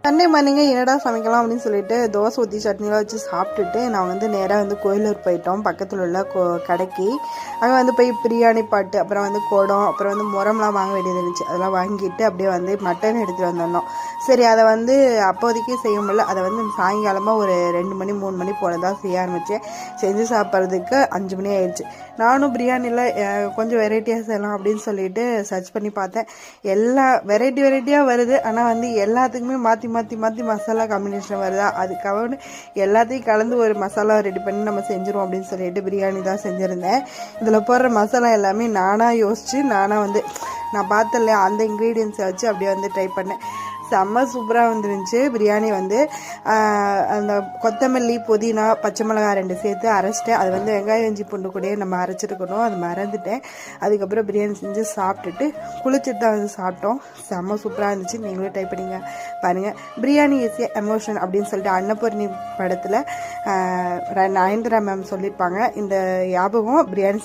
Sunday மார்னிங்கே என்னடா சமைக்கலாம் அப்படின்னு சொல்லிட்டு தோசை ஊற்றி சட்னிலாம் வச்சு சாப்பிட்டுட்டு நான் வந்து நேராக வந்து கோயிலூர் போயிட்டோம், பக்கத்தில் உள்ள கடைக்கு. அங்கே வந்து போய் பிரியாணி பாட்டு, அப்புறம் வந்து குடம், அப்புறம் வந்து முரம்லாம் வாங்க வேண்டியது இருந்துச்சு. அதெல்லாம் வாங்கிட்டு அப்படியே வந்து மட்டன் எடுத்துகிட்டு வந்திருந்தோம். சரி, அதை வந்து அப்போதைக்கு செய்ய முடியல. அதை வந்து சாயங்காலமாக ஒரு 2 மணி 3 மணி போல தான் செய்ய ஆரம்பித்தேன். செஞ்சு சாப்பிட்றதுக்கு 5 மணி ஆயிடுச்சு. நானும் பிரியாணியில் கொஞ்சம் வெரைட்டியாக செய்யலாம் அப்படின்னு சொல்லிட்டு சர்ச் பண்ணி பார்த்தேன். எல்லா வெரைட்டியாக வருது. ஆனால் வந்து எல்லாத்துக்குமே மாற்றி மசாலா காம்பினேஷன் வருதா, அதுக்காக எல்லாத்தையும் கலந்து ஒரு மசாலா ரெடி பண்ணி நம்ம செஞ்சிருவோம் அப்படின்னு சொல்லிட்டு பிரியாணி தான் செஞ்சுருந்தேன். இதில் போடுற மசாலா எல்லாமே நானாக யோசித்து நானாக வந்து நான் பார்த்தல அந்த இன்க்ரீடியன்ஸை வச்சு அப்படியே வந்து ட்ரை பண்ணேன். செம்ம சூப்பராக வந்துருந்துச்சு. பிரியாணி வந்து அந்த கொத்தமல்லி, புதினா, பச்சை மிளகாய் 2 சேர்த்து அரைச்சிட்டேன். அது வந்து வெங்காயம் இஞ்சி பூண்டு கூடயே நம்ம அரைச்சிருக்கணும், அது மறந்துட்டேன். அதுக்கப்புறம் பிரியாணி செஞ்சு சாப்பிட்டுட்டு குளிச்சுட்டு தான் வந்து சாப்பிட்டோம். செம்ம சூப்பராக இருந்துச்சு. நீங்களும் ட்ரை பண்ணிங்க பாருங்கள். பிரியாணி இஸ் எ எமோஷன் அப்படின்னு சொல்லிட்டு அன்னபூர்ணி படத்தில் நயன்தாரா மேம் சொல்லியிருப்பாங்க. இந்த ஞாபகம் பிரியாணி